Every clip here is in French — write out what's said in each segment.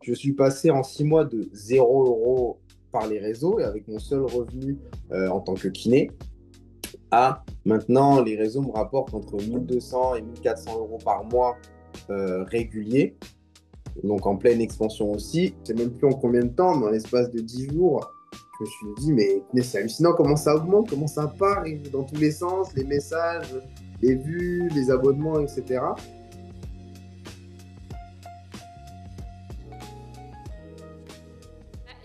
Je suis passé en 6 mois de 0 € par les réseaux et avec mon seul revenu en tant que kiné à maintenant, les réseaux me rapportent entre 1200 et 1400 € par mois réguliers, donc en pleine expansion aussi. Je sais même plus en combien de temps, mais en l'espace de 10 jours, je me suis dit, mais c'est hallucinant comment ça augmente, comment ça part dans tous les sens, les messages, les vues, les abonnements, etc.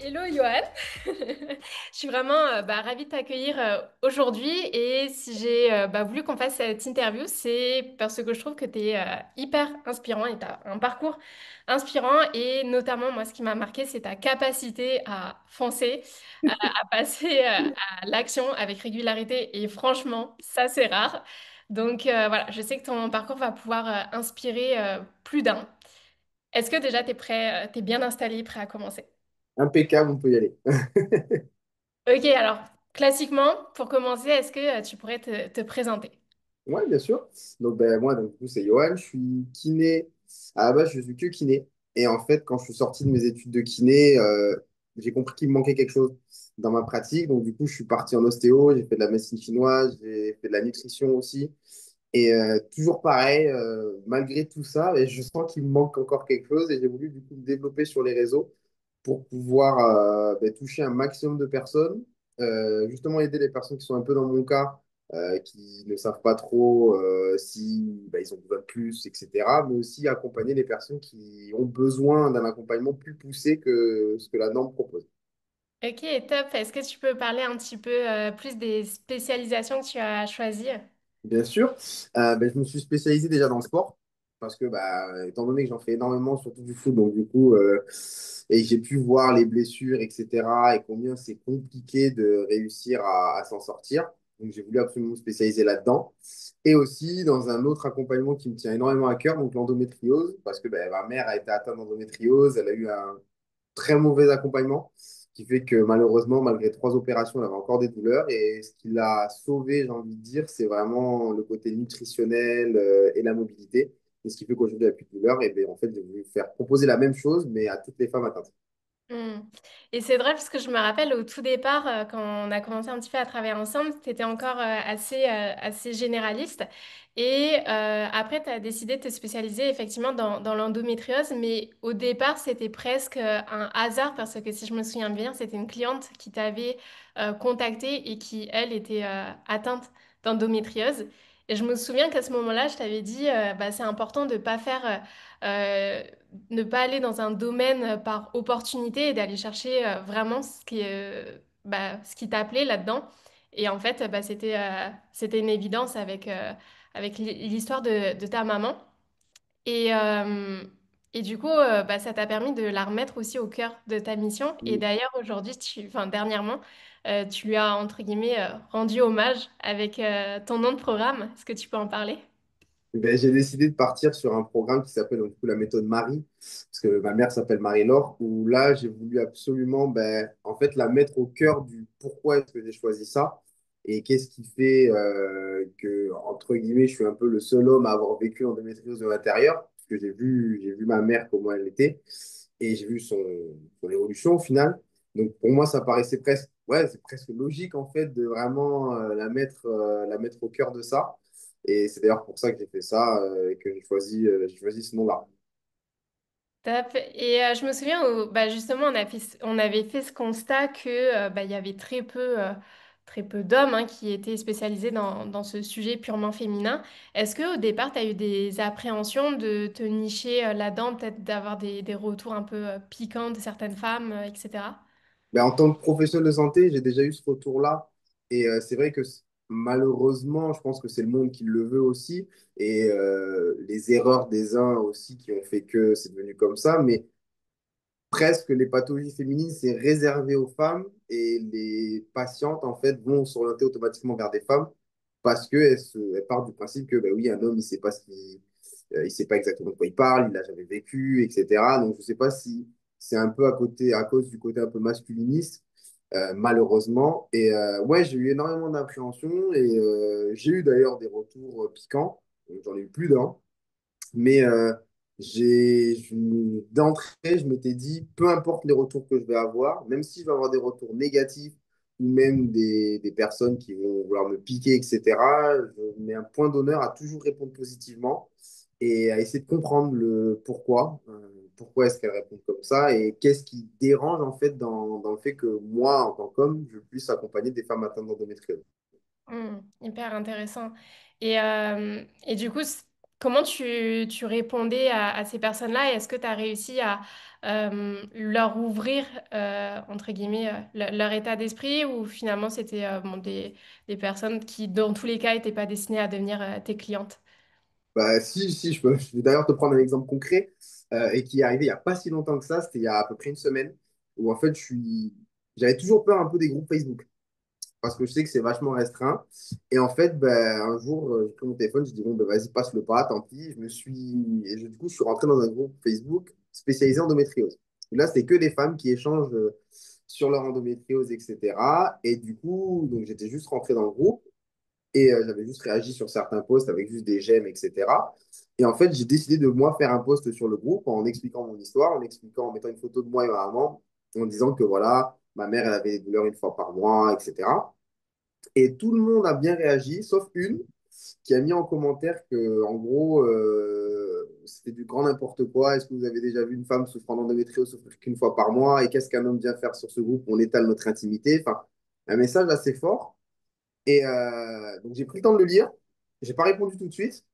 Hello Johan, je suis vraiment ravie de t'accueillir aujourd'hui et si j'ai voulu qu'on fasse cette interview, c'est parce que je trouve que tu es hyper inspirant et tu as un parcours inspirant et notamment moi ce qui m'a marqué c'est ta capacité à foncer, à passer à l'action avec régularité et franchement ça c'est rare. Donc voilà, je sais que ton parcours va pouvoir inspirer plus d'un. Est-ce que déjà tu es prêt, tu es bien installé, prêt à commencer? Impeccable, on peut y aller. Ok, alors, classiquement, pour commencer, est-ce que tu pourrais te présenter? Ouais, bien sûr. Donc, ben, moi, donc, du coup, c'est Johan. Je suis kiné. À la base, je suis que kiné. Et en fait, quand je suis sorti de mes études de kiné, j'ai compris qu'il me manquait quelque chose dans ma pratique. Donc, du coup, je suis parti en ostéo. J'ai fait de la médecine chinoise. J'ai fait de la nutrition aussi. Et toujours pareil, malgré tout ça, et je sens qu'il me manque encore quelque chose. Et j'ai voulu, du coup, me développer sur les réseaux pour pouvoir ben, toucher un maximum de personnes. Justement, aider les personnes qui sont un peu dans mon cas qui ne savent pas trop si bah, ils ont besoin de plus, etc. Mais aussi accompagner les personnes qui ont besoin d'un accompagnement plus poussé que ce que la norme propose. Ok, top. Est-ce que tu peux parler un petit peu plus des spécialisations que tu as choisies? Bien sûr, ben, je me suis spécialisé déjà dans le sport parce que, bah, étant donné que j'en fais énormément, surtout du foot, donc du coup, et j'ai pu voir les blessures, etc., et combien c'est compliqué de réussir à s'en sortir. Donc j'ai voulu absolument me spécialiser là-dedans. Et aussi dans un autre accompagnement qui me tient énormément à cœur, donc l'endométriose, parce que ben, ma mère a été atteinte d'endométriose, elle a eu un très mauvais accompagnement, qui fait que malheureusement, malgré 3 opérations, elle avait encore des douleurs. Et ce qui l'a sauvée, j'ai envie de dire, c'est vraiment le côté nutritionnel et la mobilité. Et ce qui fait qu'aujourd'hui, elle n'a plus de douleurs. Et bien, en fait, j'ai voulu faire proposer la même chose, mais à toutes les femmes atteintes. Hmm. Et c'est drôle parce que je me rappelle au tout départ, quand on a commencé un petit peu à travailler ensemble, tu étais encore assez généraliste. Et après, tu as décidé de te spécialiser effectivement dans l'endométriose. Mais au départ, c'était presque un hasard parce que si je me souviens bien, c'était une cliente qui t'avait contacté et qui, elle, était atteinte d'endométriose. Et je me souviens qu'à ce moment-là, je t'avais dit, c'est important de ne pas faire... ne pas aller dans un domaine par opportunité et d'aller chercher vraiment ce qui t'appelait là-dedans. Et en fait, c'était une évidence avec l'histoire de ta maman. Et, euh, et du coup, ça t'a permis de la remettre aussi au cœur de ta mission. Et d'ailleurs, aujourd'hui, enfin, dernièrement, tu lui as, entre guillemets, rendu hommage avec ton nom de programme. Est-ce que tu peux en parler? Ben, j'ai décidé de partir sur un programme qui s'appelle donc, du coup, la méthode Marie, parce que ma mère s'appelle Marie-Laure, où là, j'ai voulu absolument ben, en fait, la mettre au cœur du pourquoi est-ce que j'ai choisi ça et qu'est-ce qui fait que, entre guillemets, je suis un peu le seul homme à avoir vécu l'endométriose de l'intérieur, parce que j'ai vu ma mère comment elle était et j'ai vu son évolution au final. Donc pour moi, ça paraissait presque, ouais, c'est presque logique en fait de vraiment la mettre au cœur de ça. Et c'est d'ailleurs pour ça que j'ai fait ça et que j'ai choisi ce nom-là. Top. Et je me souviens où justement on avait fait ce constat que il y avait très peu d'hommes hein, qui étaient spécialisés dans ce sujet purement féminin. Est-ce que au départ tu as eu des appréhensions de te nicher là-dedans, peut-être d'avoir des retours un peu piquants de certaines femmes, etc. Ben, en tant que professionnel de santé, j'ai déjà eu ce retour-là. Et c'est vrai que malheureusement, je pense que c'est le monde qui le veut aussi. Et les erreurs des uns aussi qui ont fait que c'est devenu comme ça. Mais presque les pathologies féminines, c'est réservé aux femmes et les patientes, en fait, vont s'orienter automatiquement vers des femmes parce elles partent du principe que, ben oui, un homme, il sait pas exactement de quoi il parle, il n'a jamais vécu, etc. Donc, je sais pas si c'est un peu à cause du côté un peu masculiniste, malheureusement. Et ouais, j'ai eu énormément d'appréhension et j'ai eu d'ailleurs des retours piquants. J'en ai eu plus d'un. Mais D'entrée, je m'étais dit, peu importe les retours que je vais avoir, même si je vais avoir des retours négatifs ou même des personnes qui vont vouloir me piquer, etc., je mets un point d'honneur à toujours répondre positivement et à essayer de comprendre le pourquoi. Pourquoi est-ce qu'elles répondent comme ça et qu'est-ce qui dérange en fait dans le fait que moi, en tant qu'homme, je puisse accompagner des femmes atteintes d'endométriose. Hyper intéressant. Et du coup, comment tu répondais à ces personnes-là et est-ce que tu as réussi à leur ouvrir, entre guillemets, leur état d'esprit ou finalement c'était bon, des personnes qui, dans tous les cas, n'étaient pas destinées à devenir tes clientes? Bah, si, je peux. Je vais d'ailleurs te prendre un exemple concret et qui est arrivé il n'y a pas si longtemps que ça, c'était il y a à peu près une semaine, où en fait, j'avais toujours peur un peu des groupes Facebook, parce que je sais que c'est vachement restreint. Et en fait, bah, un jour, j'ai pris mon téléphone, j'ai dit, bon, bah, vas-y, passe le pas, tant pis. Du coup, je suis rentré dans un groupe Facebook spécialisé en endométriose. Et là, c'était que des femmes qui échangent sur leur endométriose, etc. Et du coup, donc, j'étais juste rentré dans le groupe. Et j'avais juste réagi sur certains posts avec juste des j'aime, etc. Et en fait, j'ai décidé de moi faire un post sur le groupe en expliquant mon histoire, en mettant une photo de moi et ma maman, en disant que voilà, ma mère, elle avait des douleurs une fois par mois, etc. Et tout le monde a bien réagi, sauf une qui a mis en commentaire que, en gros, c'était du grand n'importe quoi. Est-ce que vous avez déjà vu une femme souffrant d'endométriose souffrir qu'une fois par mois? Et qu'est-ce qu'un homme vient faire sur ce groupe où on étale notre intimité? Enfin, un message assez fort. Et donc j'ai pris le temps de le lire. J'ai pas répondu tout de suite.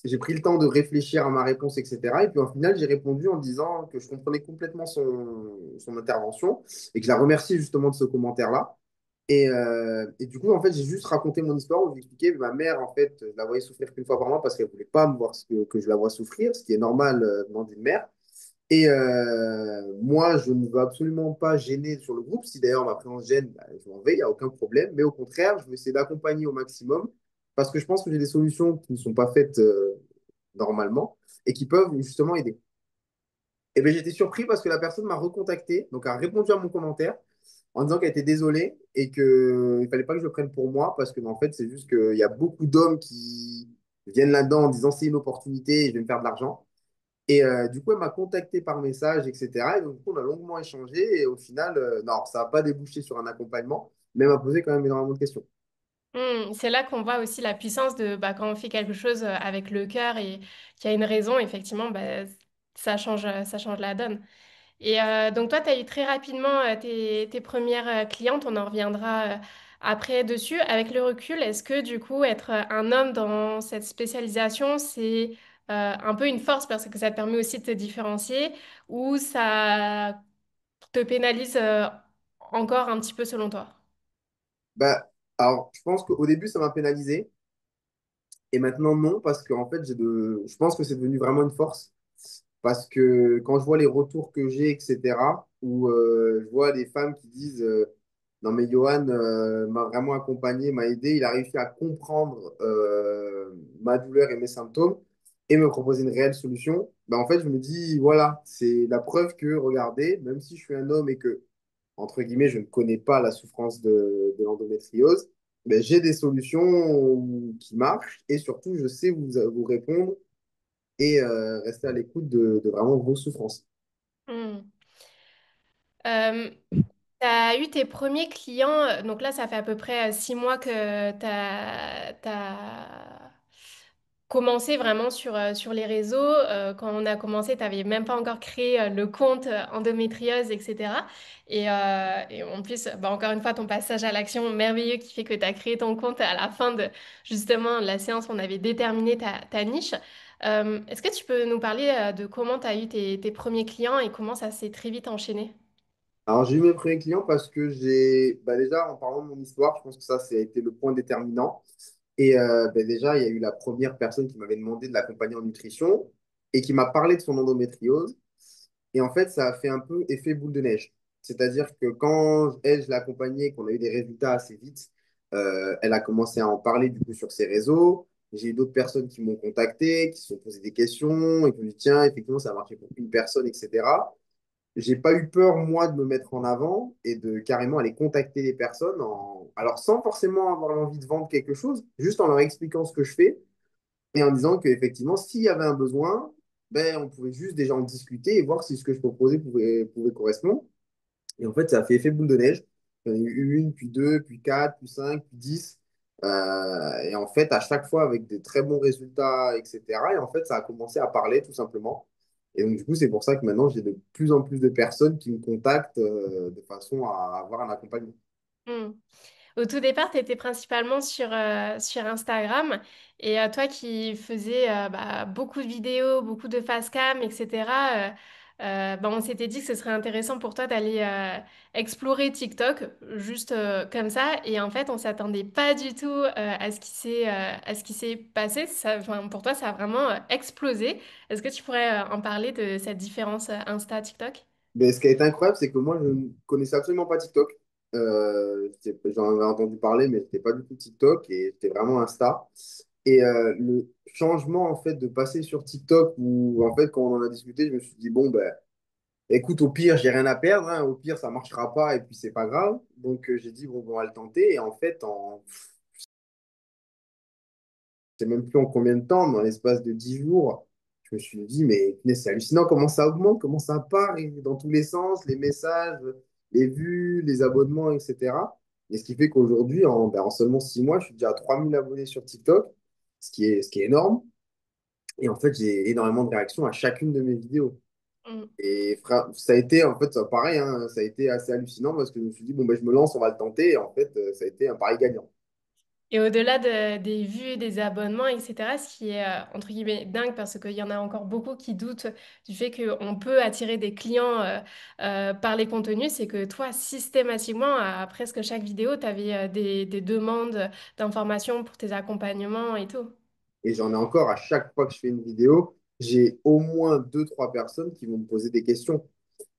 J'ai pris le temps de réfléchir à ma réponse, etc. Et puis au final, j'ai répondu en disant que je comprenais complètement son intervention et que je la remercie justement de ce commentaire-là. Et du coup, en fait, j'ai juste raconté mon histoire où j'expliquais que ma mère, en fait, je la voyais souffrir qu'une fois par mois parce qu'elle voulait pas me voir que je la vois souffrir, ce qui est normal venant d'une mère. Et moi, je ne veux absolument pas gêner sur le groupe. Si d'ailleurs ma présence gêne, bah, je m'en vais, il n'y a aucun problème. Mais au contraire, je vais essayer d'accompagner au maximum parce que je pense que j'ai des solutions qui ne sont pas faites normalement et qui peuvent justement aider. Et bien, j'étais surpris parce que la personne m'a recontacté, donc a répondu à mon commentaire en disant qu'elle était désolée et qu'il ne fallait pas que je le prenne pour moi parce que en fait, c'est juste qu'il y a beaucoup d'hommes qui viennent là-dedans en disant c'est une opportunité et je vais me faire de l'argent. Et du coup, elle m'a contacté par message, etc. Et donc, du coup, on a longuement échangé. Et au final, non, ça n'a pas débouché sur un accompagnement, mais elle m'a posé quand même énormément de questions. C'est là qu'on voit aussi la puissance de bah, quand on fait quelque chose avec le cœur et qu'il y a une raison, effectivement, bah, ça change la donne. Et donc toi, tu as eu très rapidement tes premières clientes, on en reviendra après dessus. Avec le recul, est-ce que du coup, être un homme dans cette spécialisation, c'est un peu une force parce que ça te permet aussi de te différencier ou ça te pénalise encore un petit peu selon toi? Bah, alors, je pense qu'au début, ça m'a pénalisé. Et maintenant, non, parce qu'en fait, je pense que c'est devenu vraiment une force. Parce que quand je vois les retours que j'ai, etc., où je vois des femmes qui disent non, mais Johan m'a vraiment accompagné, m'a aidé, il a réussi à comprendre ma douleur et mes symptômes et me proposer une réelle solution. Ben, en fait, je me dis, voilà, c'est la preuve que, regardez, même si je suis un homme et que, entre guillemets, je ne connais pas la souffrance de l'endométriose, ben, j'ai des solutions qui marchent et surtout, je sais vous répondre et rester à l'écoute de vraiment vos souffrances. Hmm. Euh, Tu as eu tes premiers clients, donc là ça fait à peu près 6 mois que tu as commencé vraiment sur les réseaux. Quand on a commencé, tu n'avais même pas encore créé le compte endométriose, etc. Et en plus, bah, encore une fois, ton passage à l'action merveilleux qui fait que tu as créé ton compte à la fin de justement la séance, on avait déterminé ta niche. Est-ce que tu peux nous parler de comment tu as eu tes premiers clients et comment ça s'est très vite enchaîné? Alors, j'ai eu mes premiers clients parce que déjà, en parlant de mon histoire, je pense que ça a été le point déterminant. Et déjà, il y a eu la première personne qui m'avait demandé de l'accompagner en nutrition et qui m'a parlé de son endométriose. Et en fait, ça a fait un peu effet boule de neige. C'est-à-dire que quand elle, je l'ai accompagnée, qu'on a eu des résultats assez vite, elle a commencé à en parler du coup sur ses réseaux. J'ai eu d'autres personnes qui m'ont contacté, qui se sont posées des questions et qui m'ont dit, tiens, effectivement, ça a marché pour une personne, etc. J'ai pas eu peur, moi, de me mettre en avant et de carrément aller contacter les personnes alors sans forcément avoir l'envie de vendre quelque chose, juste en leur expliquant ce que je fais et en disant qu'effectivement, s'il y avait un besoin, ben, on pouvait juste déjà en discuter et voir si ce que je proposais pouvait correspondre. Et en fait, ça a fait effet boule de neige. Il y en a eu une, puis deux, puis quatre, puis cinq, puis 10. Et en fait, à chaque fois avec des très bons résultats, etc. Et en fait, ça a commencé à parler tout simplement. Et donc, du coup, c'est pour ça que maintenant, j'ai de plus en plus de personnes qui me contactent de façon à avoir un accompagnement. Hmm. Au tout départ, tu étais principalement sur Instagram et toi qui faisais beaucoup de vidéos, beaucoup de face cam, etc., on s'était dit que ce serait intéressant pour toi d'aller explorer TikTok juste comme ça. Et en fait, on s'attendait pas du tout à ce qui s'est passé. Ça, enfin, pour toi, ça a vraiment explosé. Est-ce que tu pourrais en parler de cette différence Insta-TikTok? Mais ce qui a été incroyable, c'est que moi, je ne connaissais absolument pas TikTok. J'en avais entendu parler, mais c'était pas du tout TikTok et c'était vraiment Insta. Et le changement, en fait, de passer sur TikTok, où, en fait, quand on en a discuté, je me suis dit, bon, ben, écoute, au pire, j'ai rien à perdre, hein. Au pire, ça marchera pas et puis c'est pas grave. Donc, j'ai dit, bon, on va le tenter. Et en fait, je sais même plus en combien de temps, mais en l'espace de 10 jours, je me suis dit, mais punaise, c'est hallucinant comment ça augmente, comment ça part et dans tous les sens, les messages, les vues, les abonnements, etc. Et ce qui fait qu'aujourd'hui, en seulement 6 mois, je suis déjà à 3000 abonnés sur TikTok, ce qui est énorme. Et en fait, j'ai énormément de réactions à chacune de mes vidéos. Et ça a été, en fait, ça, pareil, hein, ça a été assez hallucinant parce que je me suis dit, bon, ben, je me lance, on va le tenter. Et en fait, ça a été un pari gagnant. Et au-delà des vues, des abonnements, etc., ce qui est entre guillemets dingue parce qu'il y en a encore beaucoup qui doutent du fait qu'on peut attirer des clients par les contenus, c'est que toi, systématiquement, à presque chaque vidéo, tu avais des demandes d'informations pour tes accompagnements et tout. Et j'en ai encore à chaque fois que je fais une vidéo, j'ai au moins deux, trois personnes qui vont me poser des questions.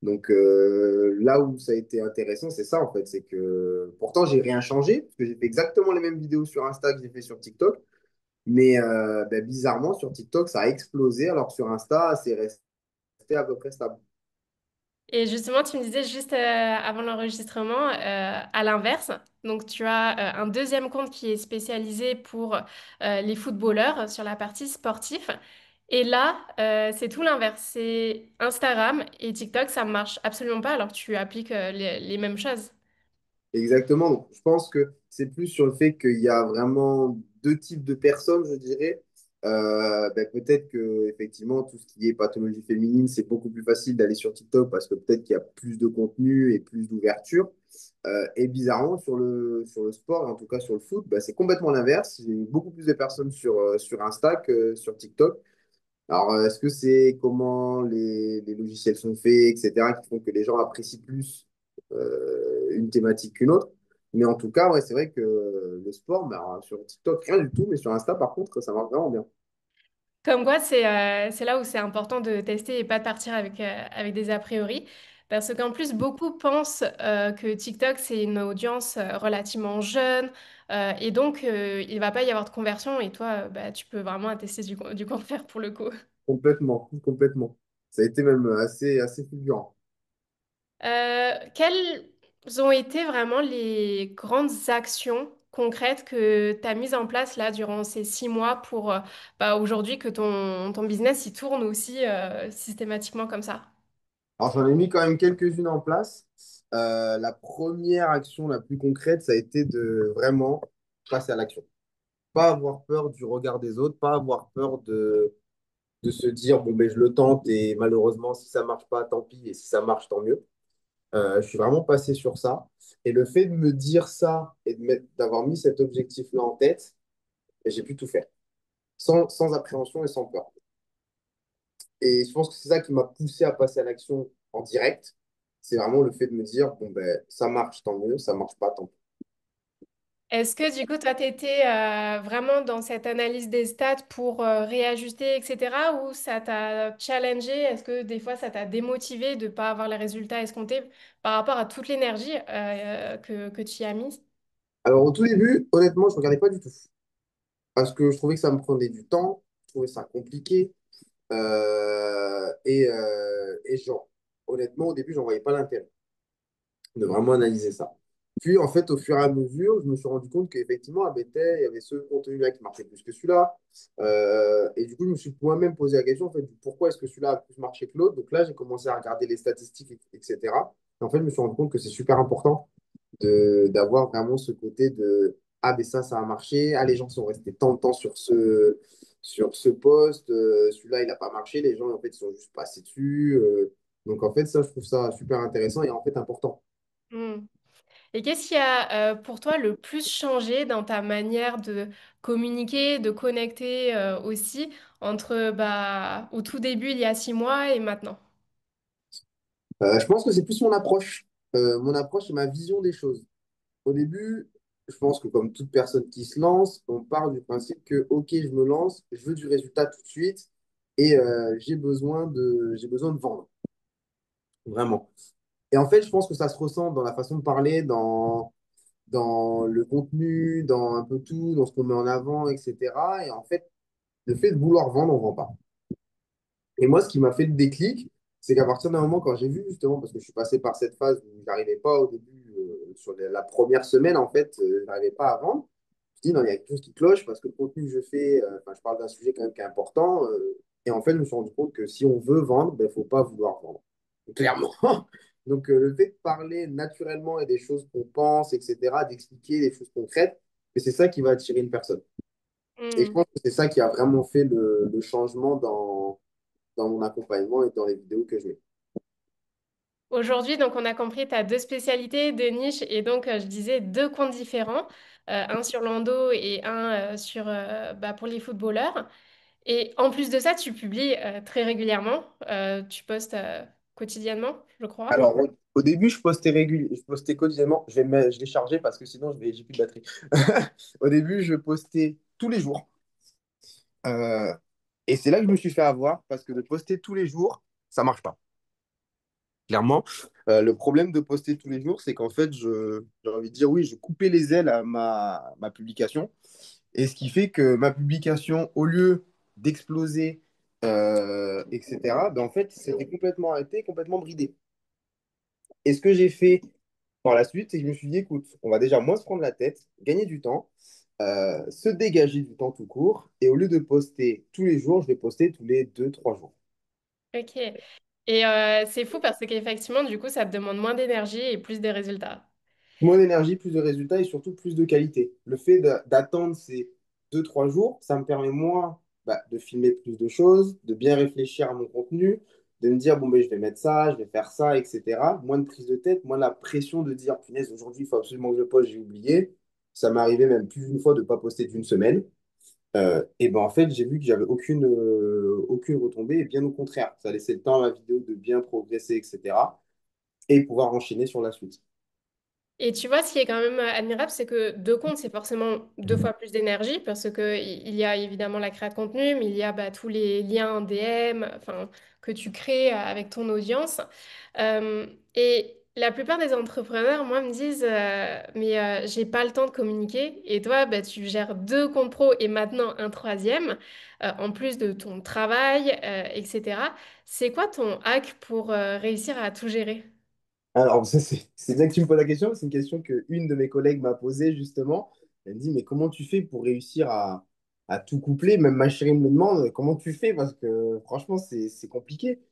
Donc là où ça a été intéressant, c'est ça en fait, c'est que pourtant j'ai rien changé, parce que j'ai fait exactement les mêmes vidéos sur Insta que j'ai fait sur TikTok, mais ben, bizarrement sur TikTok ça a explosé, alors que sur Insta c'est resté à peu près stable. Et justement, tu me disais juste avant l'enregistrement, à l'inverse, donc tu as un deuxième compte qui est spécialisé pour les footballeurs sur la partie sportif. Et là, c'est tout l'inverse. C'est Instagram et TikTok, ça marche absolument pas alors que tu appliques les mêmes choses. Exactement. Donc, je pense que c'est plus sur le fait qu'il y a vraiment deux types de personnes, je dirais. Ben, peut-être que effectivement tout ce qui est pathologie féminine, c'est beaucoup plus facile d'aller sur TikTok parce que peut-être qu'il y a plus de contenu et plus d'ouverture. Et bizarrement, sur le sport, et en tout cas sur le foot, ben, c'est complètement l'inverse. J'ai beaucoup plus de personnes sur Insta que sur TikTok. Alors, est-ce que c'est comment les logiciels sont faits, etc., qui font que les gens apprécient plus une thématique qu'une autre? Mais en tout cas, ouais, c'est vrai que le sport, bah, alors, sur TikTok, rien du tout, mais sur Insta, par contre, ça marche vraiment bien. Comme quoi, c'est là où c'est important de tester et pas de partir avec des a priori. Parce qu'en plus, beaucoup pensent que TikTok, c'est une audience relativement jeune et donc il va pas y avoir de conversion et toi, tu peux vraiment attester du contraire pour le coup. Complètement, complètement. Ça a été même assez fulgurant. Quelles ont été vraiment les grandes actions concrètes que tu as mises en place là durant ces 6 mois pour aujourd'hui que ton business il tourne aussi systématiquement comme ça? Alors, j'en ai mis quand même quelques-unes en place. La première action la plus concrète, ça a été de vraiment passer à l'action. Pas avoir peur du regard des autres, pas avoir peur de se dire, bon, ben, je le tente et malheureusement, si ça marche pas, tant pis, et si ça marche, tant mieux. Je suis vraiment passé sur ça. Et le fait de me dire ça et d'avoir mis cet objectif-là en tête, ben, j'ai pu tout faire, sans appréhension et sans peur. Et je pense que c'est ça qui m'a poussé à passer à l'action en direct. C'est vraiment le fait de me dire, bon, ben, ça marche, tant mieux, ça marche pas, tant pis. Est-ce que du coup, toi, tu étais vraiment dans cette analyse des stats pour réajuster, etc. ou ça t'a challengé? Est-ce que des fois, ça t'a démotivé de ne pas avoir les résultats escomptés par rapport à toute l'énergie que tu y as mise? Alors, au tout début, honnêtement, je ne regardais pas du tout. Parce que je trouvais que ça me prenait du temps, je trouvais ça compliqué. Et genre, honnêtement, au début, j'en voyais pas l'intérêt de vraiment analyser ça. Puis, en fait, au fur et à mesure, je me suis rendu compte qu'effectivement, à Bethel, il y avait ce contenu-là qui marchait plus que celui-là. Et du coup, je me suis moi-même posé la question, en fait, du pourquoi est-ce que celui-là a plus marché que l'autre. Donc là, j'ai commencé à regarder les statistiques, etc. Et en fait, je me suis rendu compte que c'est super important d'avoir vraiment ce côté de, ah, ben ça a marché. Ah, les gens sont restés tant de temps sur ce poste. Celui-là, il n'a pas marché. Les gens, en fait, ils sont juste passés dessus. Donc, en fait, ça, je trouve ça super intéressant et en fait important. Hmm. Et qu'est-ce qui a pour toi le plus changé dans ta manière de communiquer, de connecter aussi entre bah, au tout début, il y a 6 mois et maintenant? Je pense que c'est plus mon approche et ma vision des choses. Au début, je pense que comme toute personne qui se lance, on part du principe que, OK, je me lance, je veux du résultat tout de suite et j'ai besoin de vendre, vraiment. Et en fait, je pense que ça se ressent dans la façon de parler, dans le contenu, dans un peu tout, dans ce qu'on met en avant, etc. Et en fait, le fait de vouloir vendre, on ne vend pas. Et moi, ce qui m'a fait le déclic, c'est qu'à partir d'un moment, quand j'ai vu justement, parce que je suis passé par cette phase où j'arrivais pas au début, sur la première semaine, en fait, j'arrivais pas à vendre. Je dis, non, il y a quelque chose qui cloche parce que le contenu que je fais, enfin, je parle d'un sujet quand même qui est important. Et en fait, je me suis rendu compte que si on veut vendre, il ne faut pas vouloir vendre. Clairement. Donc, le fait de parler naturellement et des choses qu'on pense, etc., d'expliquer des choses concrètes, mais c'est ça qui va attirer une personne. Et je Hmm. pense que c'est ça qui a vraiment fait le changement dans mon accompagnement et dans les vidéos que je mets. Aujourd'hui, donc on a compris, tu as deux spécialités, deux niches et donc je disais deux comptes différents, un sur l'endo et un sur bah, pour les footballeurs. Et en plus de ça, tu publies très régulièrement, tu postes quotidiennement, je crois. Alors, au début, je postais quotidiennement. Je l'ai chargé parce que sinon, j'ai plus de batterie. Au début, je postais tous les jours. Euh, et c'est là que je me suis fait avoir parce que de poster tous les jours, ça marche pas. Clairement, le problème de poster tous les jours, c'est qu'en fait, j'ai envie de dire, oui, je coupais les ailes à ma publication. Et ce qui fait que ma publication, au lieu d'exploser, etc., ben en fait, c'était complètement arrêté, complètement bridé. Et ce que j'ai fait par la suite, c'est que je me suis dit, écoute, on va déjà moins se prendre la tête, gagner du temps, se dégager du temps tout court. Et au lieu de poster tous les jours, je vais poster tous les 2, 3 jours. Ok. Et c'est fou parce qu'effectivement, du coup, ça te demande moins d'énergie et plus de résultats. Moins d'énergie, plus de résultats et surtout plus de qualité. Le fait d'attendre ces 2, 3 jours, ça me permet moi de filmer plus de choses, de bien réfléchir à mon contenu, de me dire, bon, ben, je vais mettre ça, je vais faire ça, etc. Moins de prise de tête, moins la pression de dire, punaise, aujourd'hui, il faut absolument que je poste, j'ai oublié. Ça m'est arrivé même plus d'une fois de ne pas poster d'une semaine. Et ben en fait, j'ai vu que j'avais aucune retombée, et bien au contraire, ça laissait le temps à la vidéo de bien progresser, etc. et pouvoir enchaîner sur la suite. Et tu vois, ce qui est quand même admirable, c'est que deux comptes, c'est forcément deux fois plus d'énergie parce que il y a évidemment la création de contenu, mais il y a bah, tous les liens DM, enfin, que tu crées avec ton audience. Euh, et la plupart des entrepreneurs, moi, me disent, mais j'ai pas le temps de communiquer. Et toi, bah, tu gères deux comptes pro et maintenant un troisième, en plus de ton travail, etc. C'est quoi ton hack pour réussir à tout gérer? Alors, ça, c'est bien que tu me poses la question. C'est une question que une de mes collègues m'a posée justement. Elle me dit, mais comment tu fais pour réussir à tout coupler? Même ma chérie me le demande, comment tu fais? Parce que franchement, c'est compliqué.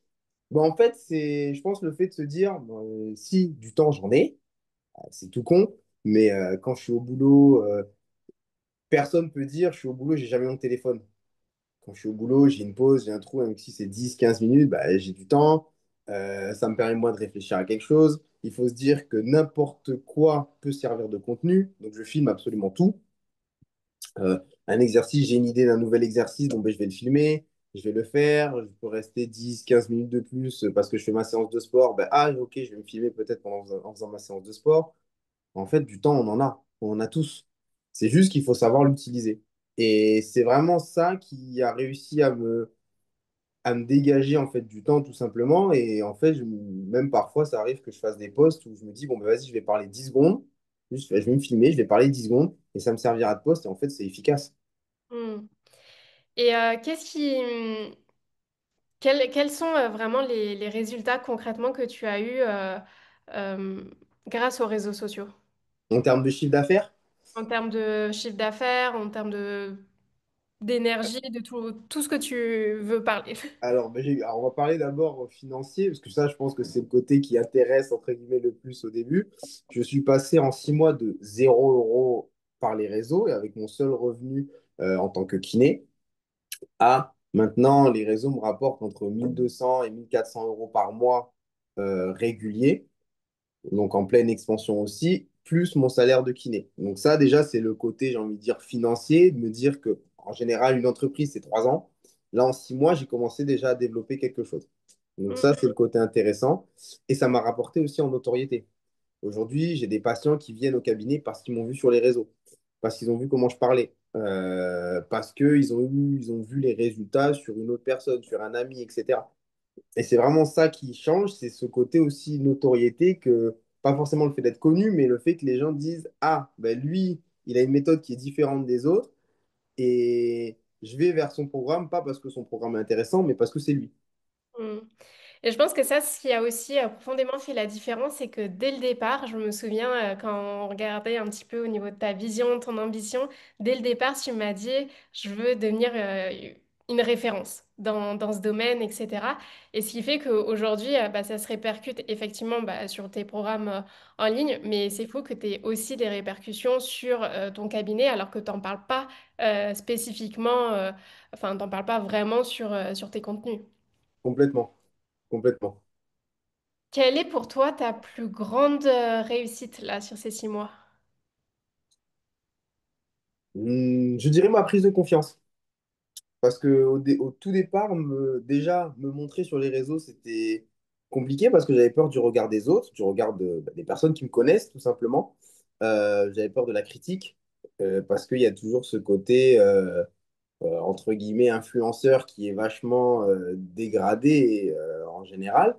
Bon, en fait, je pense, le fait de se dire, bon, si du temps j'en ai, c'est tout con, mais quand je suis au boulot, personne peut dire, je suis au boulot, j'ai jamais mon téléphone. Quand je suis au boulot, j'ai une pause, j'ai un trou, même si c'est 10, 15 minutes, j'ai du temps. Ça me permet moi de réfléchir à quelque chose. Il faut se dire que n'importe quoi peut servir de contenu. Donc je filme absolument tout. Un exercice, j'ai une idée d'un nouvel exercice, donc je vais le filmer, je vais le faire. Je peux rester 10, 15 minutes de plus parce que je fais ma séance de sport. Ok, je vais me filmer peut-être en faisant ma séance de sport. En fait, du temps, on en a tous. C'est juste qu'il faut savoir l'utiliser. Et c'est vraiment ça qui a réussi à me dégager en fait du temps tout simplement. Et en fait, même parfois, ça arrive que je fasse des posts où je me dis, bon, vas-y, je vais parler 10 secondes. Juste, je vais me filmer, je vais parler 10 secondes et ça me servira de post. Et en fait, c'est efficace. Hmm. Et quels sont vraiment les résultats concrètement que tu as eus euh, grâce aux réseaux sociaux? En termes de chiffre d'affaires, En termes de chiffre d'affaires, en termes de d'énergie, de tout ce que tu veux parler. alors, on va parler d'abord financier, parce que ça, je pense que c'est le côté qui intéresse, entre guillemets, le plus au début. Je suis passé en 6 mois de 0 € par les réseaux et avec mon seul revenu en tant que kiné à maintenant, les réseaux me rapportent entre 1 200 et 1 400 € par mois réguliers, donc en pleine expansion aussi, plus mon salaire de kiné. Donc ça, déjà, c'est le côté, j'ai envie de dire, financier, de me dire que en général, une entreprise, c'est 3 ans. Là, en 6 mois, j'ai commencé déjà à développer quelque chose. Donc ça, c'est le côté intéressant. Et ça m'a rapporté aussi en notoriété. Aujourd'hui, j'ai des patients qui viennent au cabinet parce qu'ils m'ont vu sur les réseaux, parce qu'ils ont vu comment je parlais, parce qu'ils ont vu les résultats sur une autre personne, sur un ami, etc. Et c'est vraiment ça qui change, c'est ce côté aussi notoriété que, pas forcément le fait d'être connu, mais le fait que les gens disent, ah, ben lui, il a une méthode qui est différente des autres, et je vais vers son programme, pas parce que son programme est intéressant, mais parce que c'est lui. Mm. Et je pense que ça, ce qui a aussi profondément fait la différence, c'est que dès le départ, je me souviens quand on regardait un petit peu au niveau de ta vision, ton ambition, dès le départ, tu m'as dit, je veux devenir une référence dans ce domaine, etc. Et ce qui fait qu'aujourd'hui, bah, ça se répercute effectivement bah, sur tes programmes en ligne, mais c'est fou que tu aies aussi des répercussions sur ton cabinet alors que tu n'en parles pas spécifiquement, enfin, t'en parles pas vraiment sur tes contenus. Complètement, complètement. Quelle est pour toi ta plus grande réussite là sur ces 6 mois? Je dirais ma prise de confiance. Parce que au tout départ, déjà, me montrer sur les réseaux, c'était compliqué parce que j'avais peur du regard des autres, du regard des personnes qui me connaissent, tout simplement. J'avais peur de la critique parce qu'il y a toujours ce côté, entre guillemets, influenceur qui est vachement dégradé en général.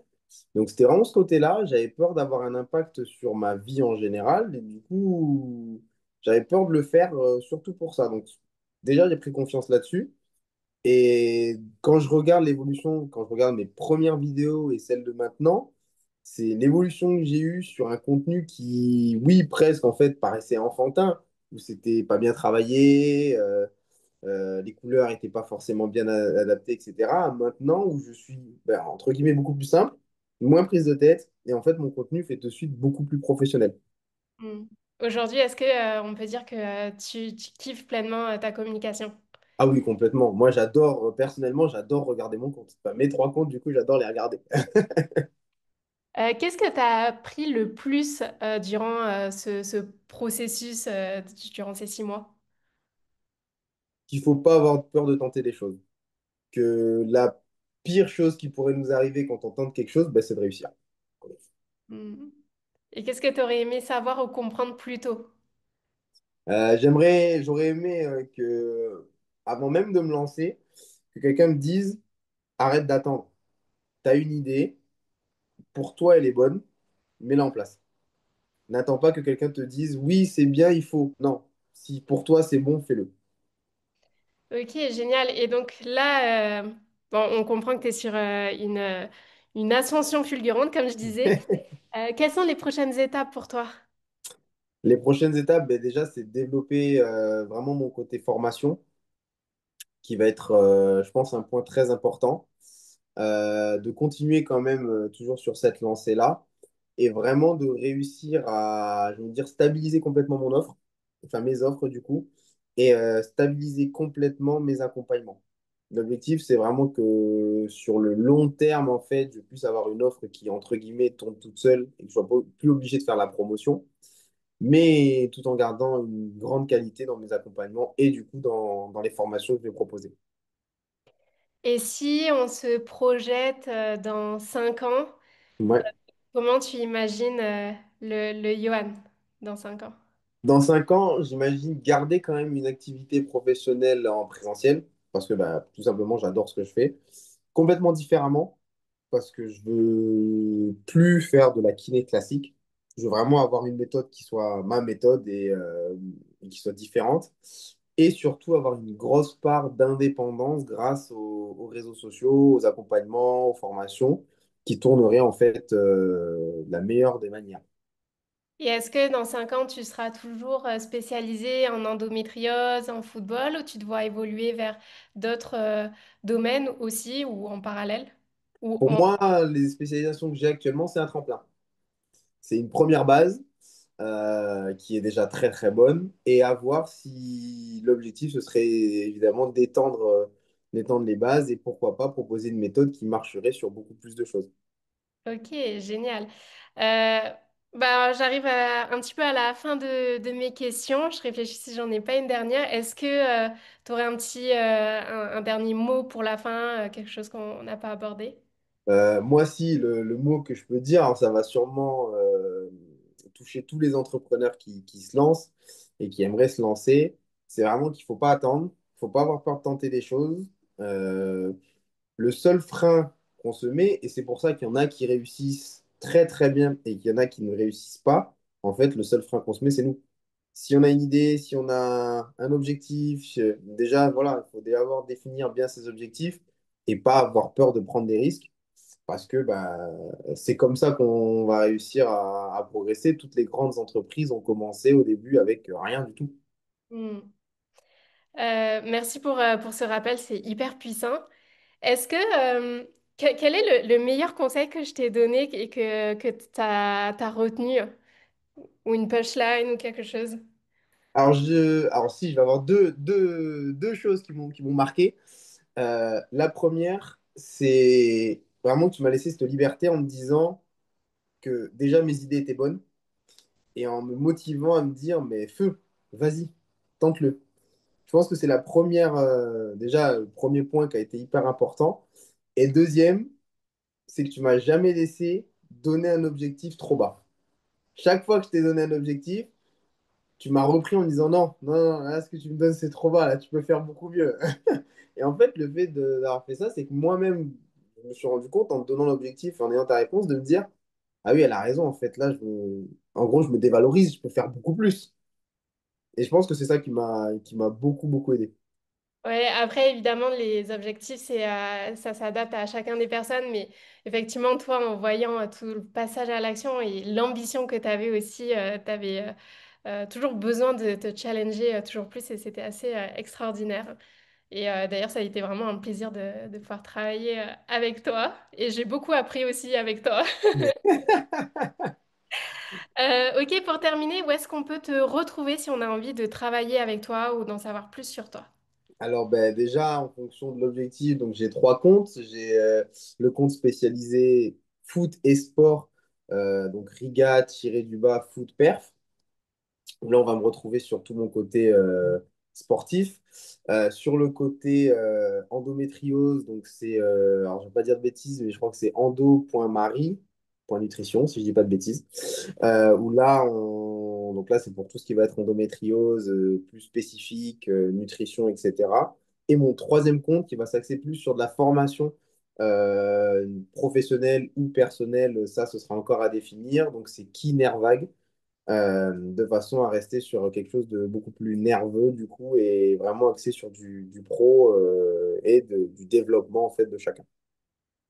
Donc, c'était vraiment ce côté-là. J'avais peur d'avoir un impact sur ma vie en général. Et du coup, j'avais peur de le faire surtout pour ça. Donc, déjà, j'ai pris confiance là-dessus. Et quand je regarde l'évolution, quand je regarde mes premières vidéos et celles de maintenant, c'est l'évolution que j'ai eue sur un contenu qui, oui, presque en fait paraissait enfantin, où c'était pas bien travaillé, les couleurs n'étaient pas forcément bien adaptées, etc. Maintenant, où je suis, ben, entre guillemets, beaucoup plus simple, moins prise de tête, et en fait, mon contenu fait de suite beaucoup plus professionnel. Hmm. Aujourd'hui, est-ce que on peut dire que tu kiffes pleinement ta communication? Ah oui, complètement. Moi, j'adore, personnellement, j'adore regarder mon compte. Enfin, mes 3 comptes, du coup, j'adore les regarder. Qu'est-ce que tu as appris le plus durant ce processus, durant ces 6 mois? Qu'il faut pas avoir peur de tenter des choses. Que la pire chose qui pourrait nous arriver quand on tente quelque chose, ben, c'est de réussir. Hmm. Et qu'est-ce que tu aurais aimé savoir ou comprendre plus tôt? J'aurais aimé que, avant même de me lancer, que quelqu'un me dise, arrête d'attendre. Tu as une idée, pour toi, elle est bonne, mets-la en place. N'attends pas que quelqu'un te dise, oui, c'est bien, il faut. Non, si pour toi, c'est bon, fais-le. Ok, génial. Et donc là, bon, on comprend que tu es sur une ascension fulgurante, comme je disais. Quelles sont les prochaines étapes pour toi? Les prochaines étapes, ben, déjà, c'est de développer vraiment mon côté formation, qui va être, je pense, un point très important. De continuer quand même toujours sur cette lancée-là et vraiment de réussir à, je veux dire, stabiliser complètement mon offre, enfin mes offres du coup, et stabiliser complètement mes accompagnements. L'objectif, c'est vraiment que sur le long terme, en fait, je puisse avoir une offre qui, entre guillemets, tombe toute seule et que je sois plus obligé de faire la promotion, mais tout en gardant une grande qualité dans mes accompagnements et du coup dans les formations que je vais proposer. Et si on se projette dans 5 ans, Ouais. comment tu imagines le Johan dans 5 ans? Dans 5 ans, j'imagine garder quand même une activité professionnelle en présentiel, parce que bah, tout simplement, j'adore ce que je fais. Complètement différemment, parce que je veux plus faire de la kiné classique. Je veux vraiment avoir une méthode qui soit ma méthode et qui soit différente. Et surtout avoir une grosse part d'indépendance grâce aux réseaux sociaux, aux accompagnements, aux formations, qui tourneraient en fait de la meilleure des manières. Et est-ce que dans 5 ans, tu seras toujours spécialisé en endométriose, en football, ou tu te vois évoluer vers d'autres domaines aussi, ou en parallèle? Ou Pour en... moi, les spécialisations que j'ai actuellement, c'est un tremplin. C'est une première base qui est déjà très très bonne et à voir si l'objectif ce serait évidemment d'étendre les bases et pourquoi pas proposer une méthode qui marcherait sur beaucoup plus de choses. Ok, génial. Euh, Bah, j'arrive un petit peu à la fin de mes questions. Je réfléchis si j'en ai pas une dernière. Est-ce que tu aurais un petit un dernier mot pour la fin, quelque chose qu'on n'a pas abordé? Moi, si, le mot que je peux dire, alors, ça va sûrement toucher tous les entrepreneurs qui se lancent et qui aimeraient se lancer, c'est vraiment qu'il ne faut pas attendre, il ne faut pas avoir peur de tenter des choses. Euh, le seul frein qu'on se met, et c'est pour ça qu'il y en a qui réussissent très très bien et qu'il y en a qui ne réussissent pas, en fait, le seul frein qu'on se met, c'est nous. Si on a une idée, si on a un objectif, déjà, voilà, il faut définir bien ses objectifs et pas avoir peur de prendre des risques parce que bah, c'est comme ça qu'on va réussir à progresser. Toutes les grandes entreprises ont commencé au début avec rien du tout. Hmm. Merci pour ce rappel, c'est hyper puissant. Est-ce quel est le meilleur conseil que je t'ai donné et que tu as retenu? Ou une punchline ou quelque chose? Alors si, je vais avoir deux choses qui m'ont marqué. La première, c'est vraiment que tu m'as laissé cette liberté en me disant que déjà mes idées étaient bonnes et en me motivant à me dire, mais feu, vas-y, tente-le. Je pense que c'est la première, déjà, le premier point qui a été hyper important. Et deuxième, c'est que tu m'as jamais laissé donner un objectif trop bas. Chaque fois que je t'ai donné un objectif, tu m'as repris en disant non, non, non, là, ce que tu me donnes, c'est trop bas, là, tu peux faire beaucoup mieux. Et en fait, le fait d'avoir fait ça, c'est que moi-même, je me suis rendu compte en te donnant l'objectif, en ayant ta réponse, de me dire, ah oui, elle a raison, en fait, en gros, je me dévalorise, je peux faire beaucoup plus. Et je pense que c'est ça qui m'a beaucoup, beaucoup aidé. Ouais, après, évidemment, les objectifs, ça s'adapte à chacun des personnes, mais effectivement, toi, en voyant tout le passage à l'action et l'ambition que tu avais aussi, tu avais toujours besoin de te challenger toujours plus et c'était assez extraordinaire. Et d'ailleurs, ça a été vraiment un plaisir de pouvoir travailler avec toi et j'ai beaucoup appris aussi avec toi. Ok, pour terminer, où est-ce qu'on peut te retrouver si on a envie de travailler avec toi ou d'en savoir plus sur toi? Alors, ben, déjà, en fonction de l'objectif, donc j'ai trois comptes. J'ai le compte spécialisé foot et sport, donc Riga-du-bas foot perf. Là, on va me retrouver sur tout mon côté sportif. Sur le côté endométriose, donc alors je ne vais pas dire de bêtises, mais je crois que c'est endo.marie.nutrition, si je ne dis pas de bêtises. Où là, donc là, c'est pour tout ce qui va être endométriose, plus spécifique, nutrition, etc. Et mon troisième compte qui va s'axer plus sur de la formation professionnelle ou personnelle, ça, ce sera encore à définir. Donc, c'est Kinervag de façon à rester sur quelque chose de beaucoup plus nerveux du coup et vraiment axé sur du pro et du développement en fait de chacun.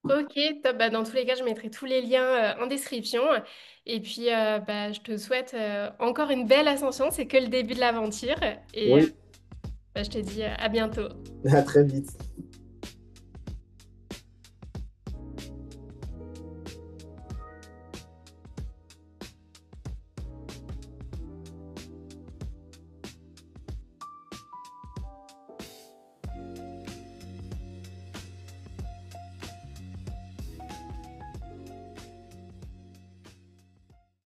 Ok, top. Bah, dans tous les cas, je mettrai tous les liens en description. Et puis, bah, je te souhaite encore une belle ascension. C'est que le début de l'aventure. Et Oui, bah, je te dis à bientôt. à très vite.